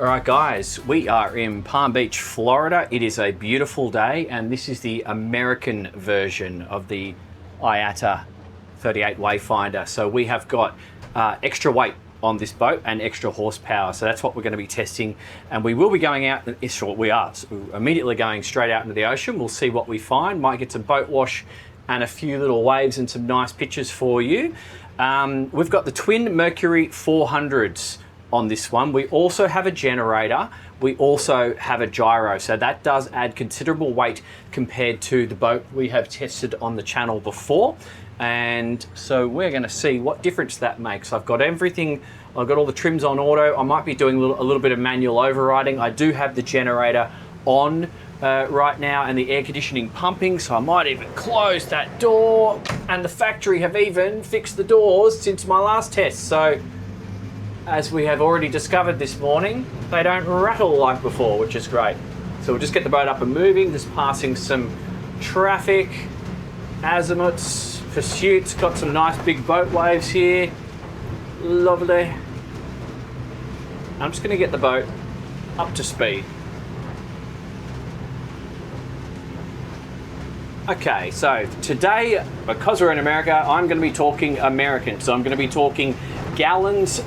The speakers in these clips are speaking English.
All right, guys, we are in Palm Beach, Florida. It is a beautiful day, and this is the American version of the Aiata 38 Wayfinder. So we have got extra weight on this boat and extra horsepower. So that's what we're going to be testing, and we will be going out. We are immediately going straight out into the ocean. We'll see what we find. Might get some boat wash and a few little waves and some nice pictures for you. We've got the twin Mercury 400s on this one. We also have a generator. We also have a gyro. So that does add considerable weight compared to the boat we have tested on the channel before. And so we're going to see what difference that makes. I've got everything. I've got all the trims on auto. I might be doing a little bit of manual overriding. I do have the generator on right now and the air conditioning pumping, so I might even close that door. And the factory have even fixed the doors since my last test. So as we have already discovered this morning, they don't rattle like before, which is great. So we'll just get the boat up and moving, just passing some traffic, azimuths, pursuits, got some nice big boat waves here. Lovely. I'm just gonna get the boat up to speed. Okay, so today, because we're in America, I'm gonna be talking American. So I'm gonna be talking gallons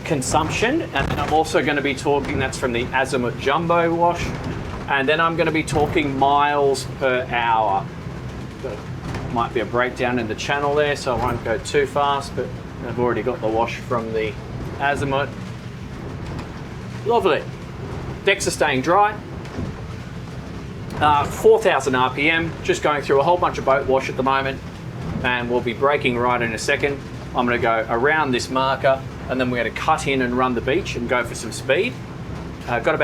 consumption, and then I'm also going to be talking, that's from the Azimuth Jumbo Wash, and then I'm going to be talking miles per hour. Might be a breakdown in the channel there, so I won't go too fast, but I've already got the wash from the Azimuth. Lovely. Decks are staying dry. 4,000 RPM, just going through a whole bunch of boat wash at the moment, and we'll be braking right in a second. I'm going to go around this marker, and then we're going to cut in and run the beach and go for some speed. Got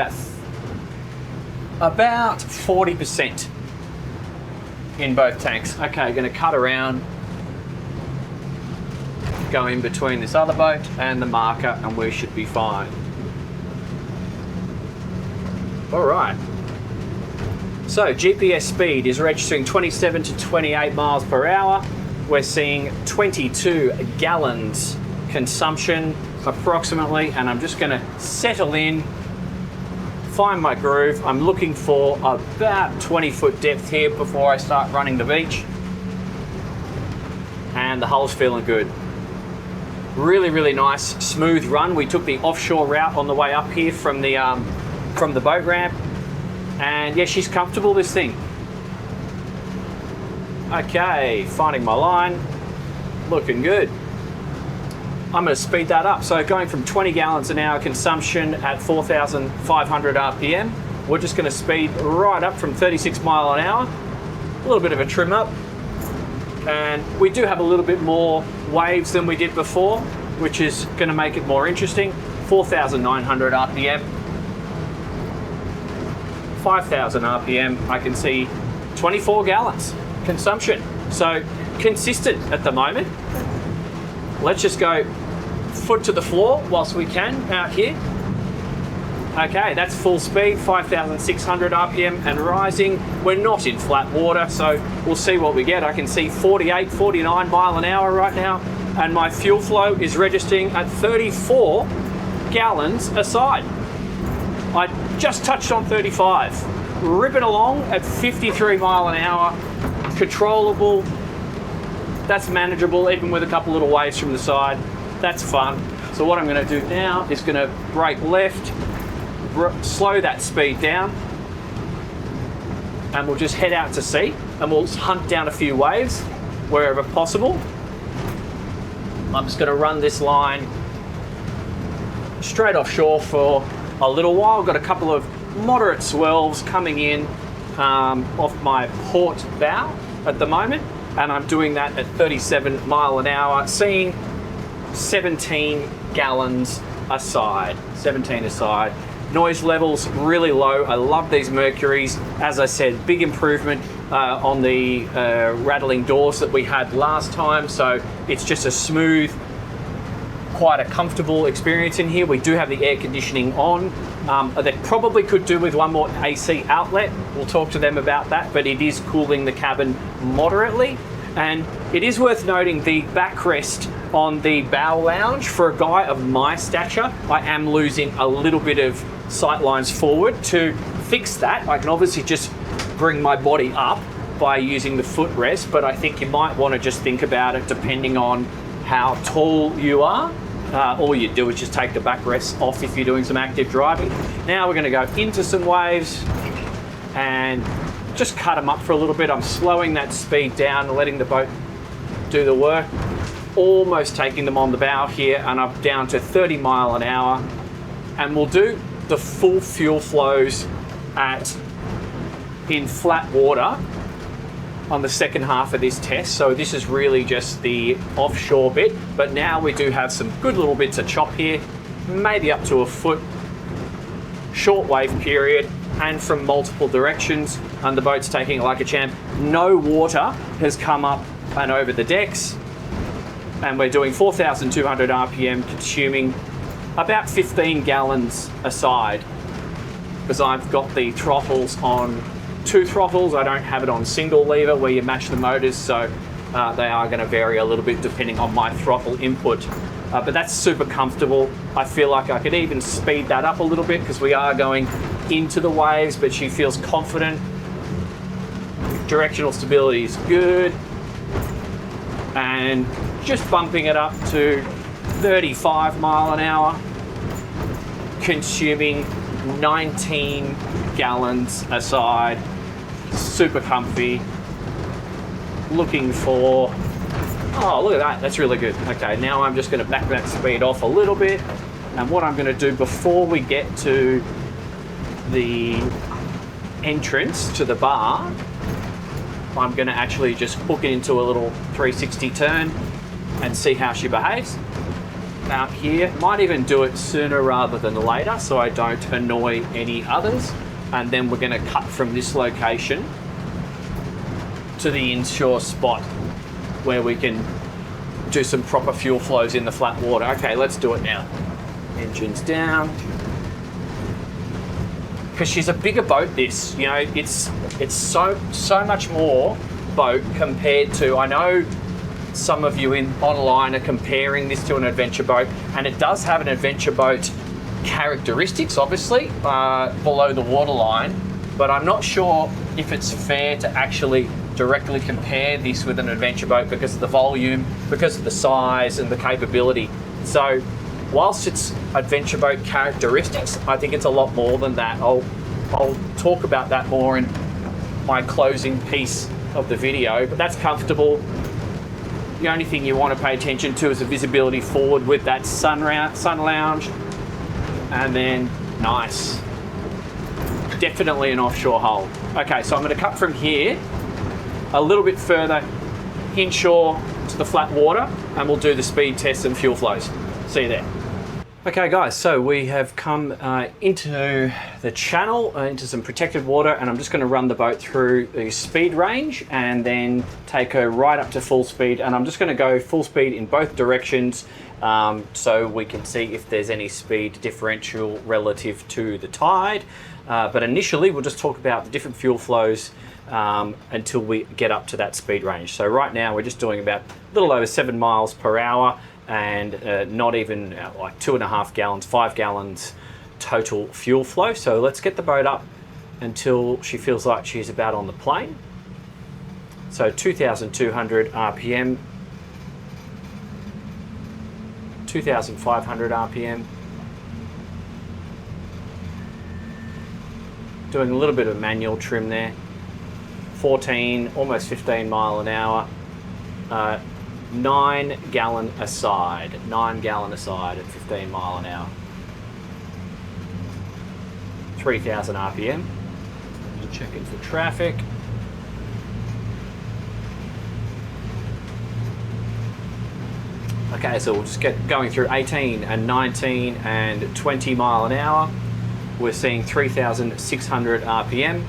about 40% in both tanks. Okay, going to cut around, go in between this other boat and the marker, and we should be fine. All right. So GPS speed is registering 27 to 28 miles per hour. We're seeing 22 gallons consumption approximately, and I'm just going to settle in, find my groove. I'm looking for about 20-foot depth here before I start running the beach, and the hull's feeling good. Really, really nice, smooth run. We took the offshore route on the way up here from the boat ramp, and yeah, she's comfortable, this thing. Okay, finding my line, looking good. I'm going to speed that up. So going from 20 gallons an hour consumption at 4,500 RPM, we're just going to speed right up from 36 mile an hour. A little bit of a trim up. And we do have a little bit more waves than we did before, which is going to make it more interesting. 4,900 RPM. 5,000 RPM, I can see 24 gallons consumption. So consistent at the moment. Let's just go foot to the floor whilst we can out here. Okay, that's full speed, 5,600 RPM and rising. We're not in flat water, so we'll see what we get. I can see 48, 49 mile an hour right now, and my fuel flow is registering at 34 gallons a side. I just touched on 35. Ripping along at 53 mile an hour, controllable. That's manageable, even with a couple little waves from the side. That's fun. So what I'm going to do now is going to brake left, slow that speed down, and we'll just head out to sea, and we'll hunt down a few waves wherever possible. I'm just going to run this line straight offshore for a little while. Got a couple of moderate swells coming in off my port bow at the moment, and I'm doing that at 37 mile an hour, seeing 17 gallons a side. 17 a side. Noise levels really low. I love these Mercuries. As I said, big improvement on the rattling doors that we had last time. So it's just a smooth, quite a comfortable experience in here. We do have the air conditioning on. That probably could do with one more AC outlet. We'll talk to them about that, but it is cooling the cabin moderately. And it is worth noting the backrest on the bow lounge. For a guy of my stature, I am losing a little bit of sight lines forward. To fix that, I can obviously just bring my body up by using the footrest, but I think you might want to just think about it depending on how tall you are. All you do is just take the backrest off if you're doing some active driving. Now we're going to go into some waves and just cut them up for a little bit. I'm slowing that speed down, letting the boat do the work. Almost taking them on the bow here, and I'm down to 30 mile an hour. And we'll do the full fuel flows in flat water on the second half of this test. So this is really just the offshore bit, but now we do have some good little bits of chop here, maybe up to a foot, short wave period, and from multiple directions, and the boat's taking it like a champ. No water has come up and over the decks, and we're doing 4,200 RPM, consuming about 15 gallons a side, because I've got the throttles on 2 throttles. I don't have it on single lever where you match the motors, so they are going to vary a little bit depending on my throttle input. But that's super comfortable. I feel like I could even speed that up a little bit because we are going into the waves, but she feels confident. Directional stability is good. And just bumping it up to 35 mile an hour, consuming 19 gallons a side. Super comfy. Looking for, oh, look at that, that's really good. Okay, now I'm just going to back that speed off a little bit, and what I'm going to do before we get to the entrance to the bar, I'm going to actually just hook it into a little 360 turn and see how she behaves. Out here, might even do it sooner rather than later so I don't annoy any others. And then we're going to cut from this location to the inshore spot where we can do some proper fuel flows in the flat water. Okay, let's do it now. Engines down. Because she's a bigger boat, this, you know, it's so much more boat compared to, I know some of you online are comparing this to an adventure boat, and it does have an adventure boat characteristics, obviously, below the waterline, but I'm not sure if it's fair to actually directly compare this with an adventure boat because of the volume, because of the size and the capability. So whilst it's adventure boat characteristics, I think it's a lot more than that. I'll talk about that more in my closing piece of the video, but that's comfortable. The only thing you want to pay attention to is the visibility forward with that sun lounge. And then, nice. Definitely an offshore hull. Okay, so I'm going to cut from here a little bit further inshore to the flat water, and we'll do the speed tests and fuel flows. See you there. Okay guys, so we have come into the channel, into some protected water, and I'm just going to run the boat through the speed range and then take her right up to full speed, and I'm just going to go full speed in both directions so we can see if there's any speed differential relative to the tide. But initially we'll just talk about the different fuel flows until we get up to that speed range. So right now we're just doing about a little over 7 miles per hour and not even like 2.5 gallons, 5 gallons total fuel flow. So let's get the boat up until she feels like she's about on the plane. So 2,200 RPM, 2,500 RPM. Doing a little bit of manual trim there. 14, almost 15 mile an hour. 9 gallon a side. 9 gallon a side at 15 mile an hour. 3,000 RPM. Just checking for traffic. Okay, so we'll just get going through 18 and 19 and 20 mile an hour. We're seeing 3,600 RPM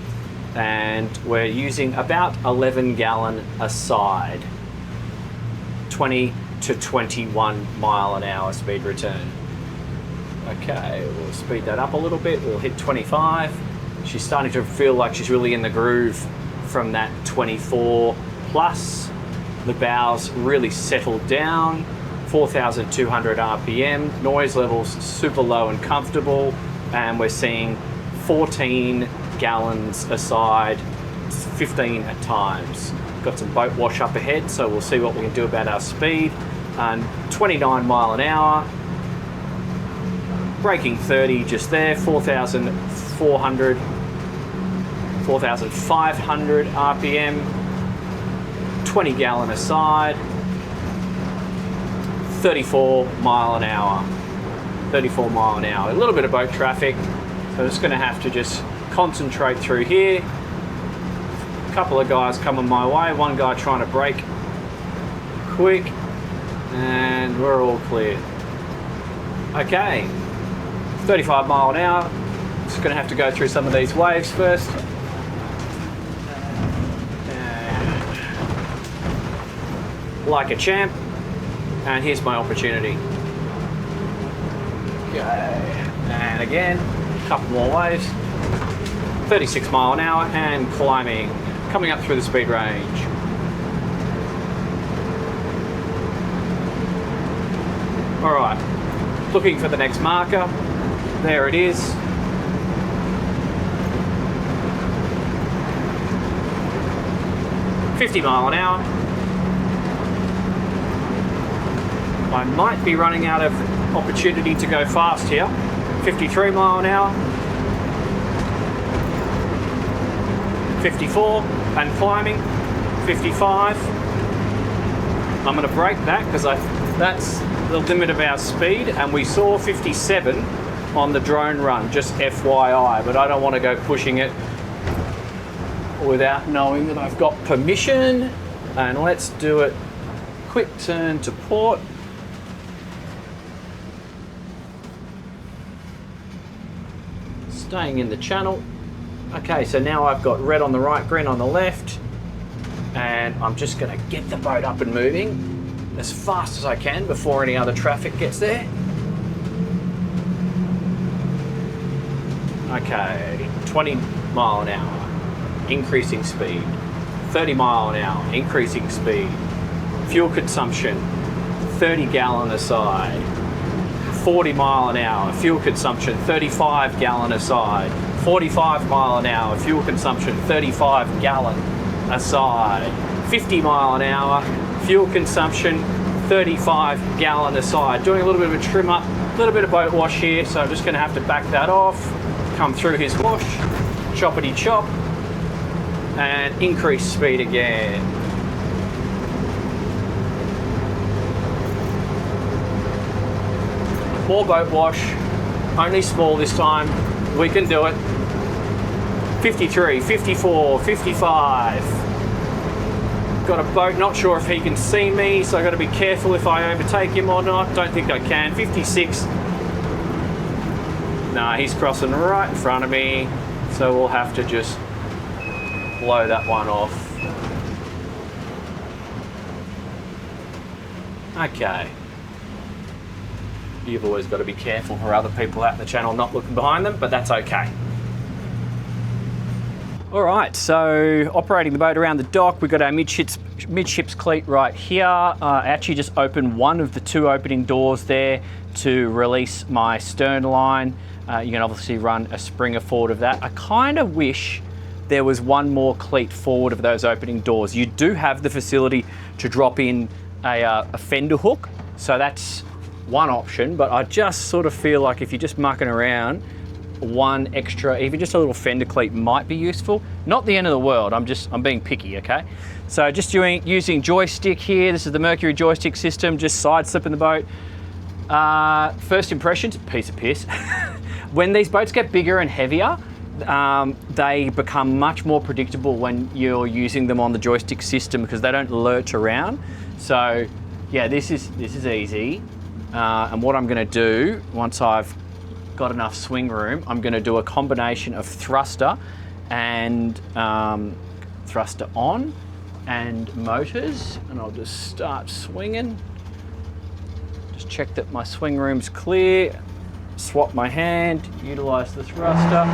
and we're using about 11 gallon a side. 20 to 21 mile an hour speed return. Okay, we'll speed that up a little bit. We'll hit 25. She's starting to feel like she's really in the groove from that 24 plus. The bows really settled down. 4,200 RPM. Noise levels super low and comfortable. and we're seeing 14 gallons a side, 15 at times. Got some boat wash up ahead, so we'll see what we can do about our speed. And 29 mile an hour, braking 30 just there, 4,500 RPM, 20 gallon a side, 34 mile an hour. 34 mile an hour. A little bit of boat traffic, so I'm just going to have to just concentrate through here. A couple of guys coming my way, one guy trying to brake quick, and we're all clear. Okay, 35 mile an hour. Just going to have to go through some of these waves first. Like a champ, and here's my opportunity. Okay, and again, a couple more waves. 36 mile an hour and climbing, coming up through the speed range. All right, looking for the next marker. There it is. $50 mile an hour. I might be running out of opportunity to go fast here. 53 mile an hour. 54 and climbing. 55. I'm going to break that because that's the limit of our speed, and we saw 57 on the drone run, just FYI, but I don't want to go pushing it without knowing that I've got permission. And let's do it. Quick turn to port. Staying in the channel. Okay, so now I've got red on the right, green on the left, and I'm just going to get the boat up and moving as fast as I can before any other traffic gets there. Okay, 20 mile an hour, increasing speed. 30 mile an hour, increasing speed. Fuel consumption, 30 gallon a side. 40 mile an hour, fuel consumption, 35 gallon a side. 45 mile an hour, fuel consumption, 35 gallon a side. 50 mile an hour, fuel consumption, 35 gallon a side. Doing a little bit of a trim up, a little bit of boat wash here, so I'm just going to have to back that off, come through his wash, choppity chop, and increase speed again. More boat wash, only small this time. We can do it. 53, 54, 55. Got a boat, not sure if he can see me, so I've got to be careful if I overtake him or not. Don't think I can. 56. Nah, he's crossing right in front of me, so we'll have to just blow that one off. Okay. You've always got to be careful for other people out in the channel not looking behind them, but that's okay. All right, so operating the boat around the dock, we've got our midships cleat right here. I actually just opened one of the two opening doors there to release my stern line. You can obviously run a springer forward of that. I kind of wish there was one more cleat forward of those opening doors. You do have the facility to drop in a fender hook, so that's one option, but I just sort of feel like if you're just mucking around, one extra, even just a little fender cleat might be useful. Not the end of the world, I'm being picky, okay? So just using joystick here. This is the Mercury joystick system, just side slipping the boat. First impressions, piece of piss. When these boats get bigger and heavier, they become much more predictable when you're using them on the joystick system because they don't lurch around. So yeah, this is easy. And what I'm going to do, once I've got enough swing room, I'm going to do a combination of thruster and thruster on and motors, and I'll just start swinging. Just check that my swing room's clear, swap my hand, utilize the thruster.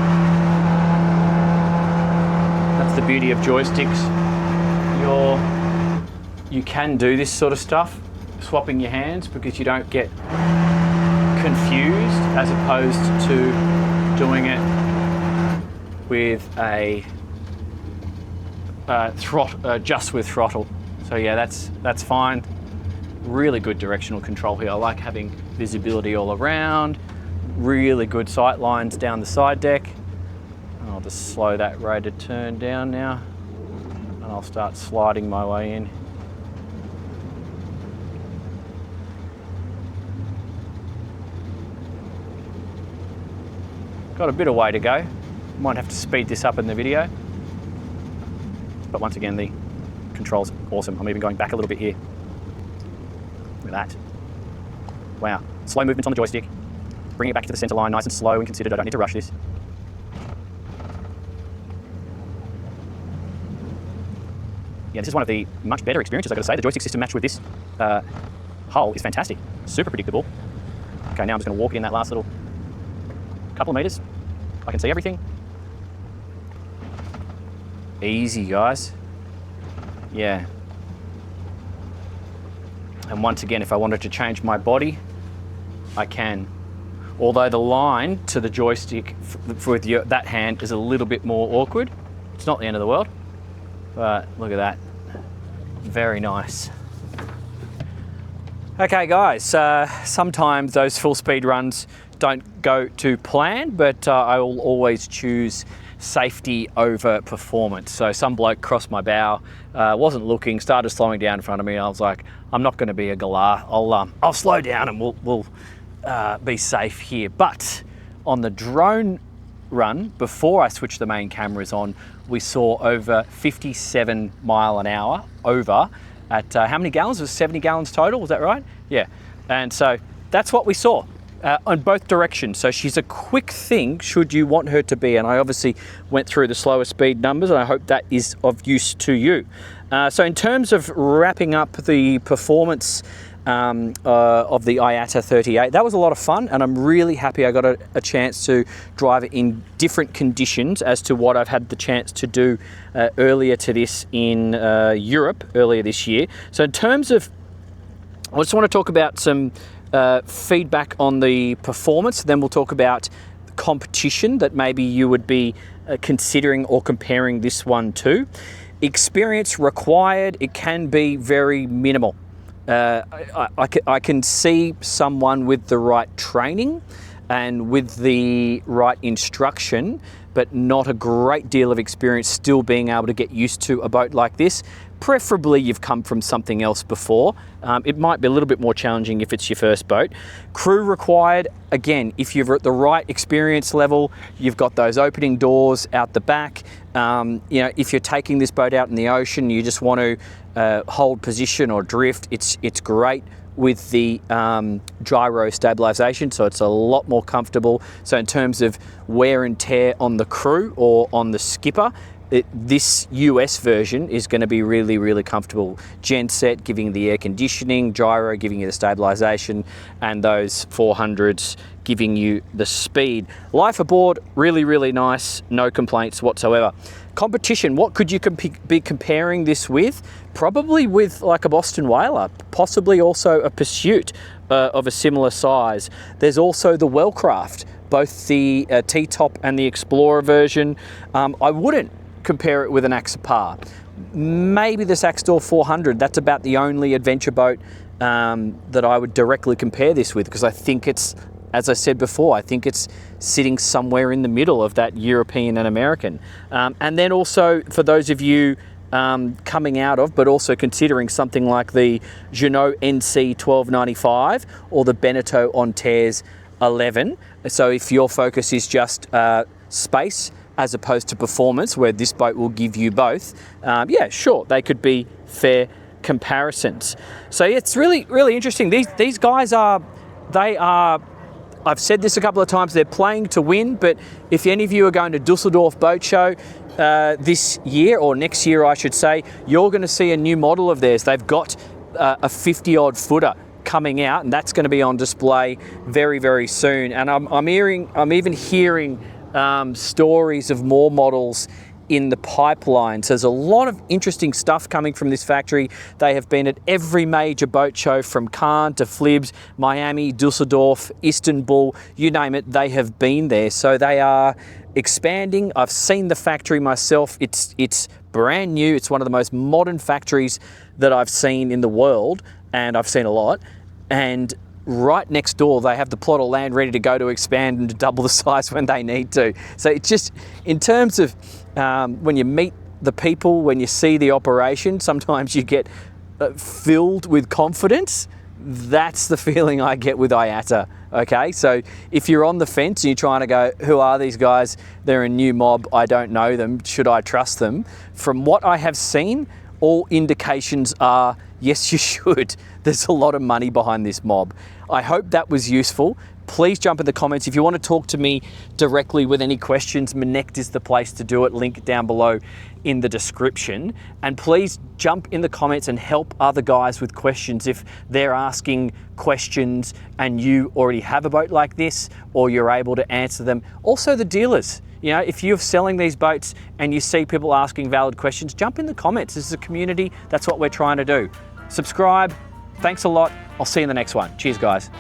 That's the beauty of joysticks. You can do this sort of stuff, swapping your hands, because you don't get confused as opposed to doing it with a throttle, just with throttle. So yeah, that's fine. Really good directional control here. I like having visibility all around. Really good sight lines down the side deck. And I'll just slow that rate of turn down now, and I'll start sliding my way in. Got a bit of way to go. Might have to speed this up in the video. But once again, the control's awesome. I'm even going back a little bit here. Look at that. Wow. Slow movement on the joystick. Bring it back to the center line, nice and slow and considered. I don't need to rush this. Yeah, this is one of the much better experiences, I've got to say. The joystick system matched with this hull is fantastic. Super predictable. Okay, now I'm just going to walk in that last little couple of meters. I can see everything. Easy, guys. Yeah. And once again, if I wanted to change my body, I can. Although the line to the joystick with that hand is a little bit more awkward. It's not the end of the world. But look at that. Very nice. Okay, guys. Sometimes those full speed runs don't go to plan, but I will always choose safety over performance. So some bloke crossed my bow, wasn't looking, started slowing down in front of me. I was like, I'm not going to be a galah. I'll slow down and we'll be safe here. But on the drone run, before I switched the main cameras on, we saw over 57 mile an hour over at how many gallons? It was 70 gallons total, was that right? Yeah. And so that's what we saw. On both directions. So she's a quick thing should you want her to be, and I obviously went through the slower speed numbers, and I hope that is of use to you. So in terms of wrapping up the performance of the Aiata 38, that was a lot of fun, and I'm really happy I got a chance to drive it in different conditions as to what I've had the chance to do earlier to this in Europe earlier this year. So in terms of, I just want to talk about some feedback on the performance, then we'll talk about competition that maybe you would be considering or comparing this one to. Experience required, it can be very minimal. I can see someone with the right training and with the right instruction, but not a great deal of experience still being able to get used to a boat like this. Preferably you've come from something else before. It might be a little bit more challenging if it's your first boat. Crew required, again, if you're at the right experience level, you've got those opening doors out the back. You know, if you're taking this boat out in the ocean, you just want to hold position or drift, it's great with the gyro stabilization, so it's a lot more comfortable. So in terms of wear and tear on the crew or on the skipper, this US version is going to be really, really comfortable. Genset giving the air conditioning, gyro giving you the stabilization, and those 400s giving you the speed. Life aboard, really, really nice, no complaints whatsoever. Competition, what could you be comparing this with? Probably with like a Boston Whaler, possibly also a Pursuit of a similar size. There's also the Wellcraft, both the T-top and the Explorer version. I wouldn't compare it with an Axopar. Maybe the Saxdor 400, that's about the only adventure boat that I would directly compare this with, because I think it's, as I said before, I think it's sitting somewhere in the middle of that European and American. And then also for those of you coming out of, but also considering something like the Jeanneau NC 1295 or the Beneteau on Tears 11. So if your focus is just space as opposed to performance, where this boat will give you both, yeah, sure, they could be fair comparisons. So it's really, really interesting. These guys are, I've said this a couple of times, they're playing to win, but if any of you are going to Dusseldorf Boat Show this year, or next year I should say, you're going to see a new model of theirs. They've got a 50-odd footer coming out, and that's going to be on display very, very soon. And I'm even hearing stories of more models in the pipeline. So there's a lot of interesting stuff coming from this factory. They have been at every major boat show from Cannes to Flibs, Miami, Dusseldorf, Istanbul, you name it, they have been there. So they are expanding. I've seen the factory myself. It's brand new. It's one of the most modern factories that I've seen in the world, and I've seen a lot. And right next door, they have the plot of land ready to go to expand and to double the size when they need to. So it's just, in terms of when you meet the people, when you see the operation, sometimes you get filled with confidence. That's the feeling I get with Aiata. Okay, so if you're on the fence and you're trying to go, who are these guys? They're a new mob, I don't know them, should I trust them? From what I have seen, all indications are, yes, you should. There's a lot of money behind this mob. I hope that was useful. Please jump in the comments. If you want to talk to me directly with any questions, Connect is the place to do it. Link down below in the description. And please jump in the comments and help other guys with questions if they're asking questions and you already have a boat like this, or you're able to answer them. Also the dealers. You know, if you're selling these boats and you see people asking valid questions, jump in the comments. This is a community. That's what we're trying to do. Subscribe. Thanks a lot. I'll see you in the next one. Cheers, guys.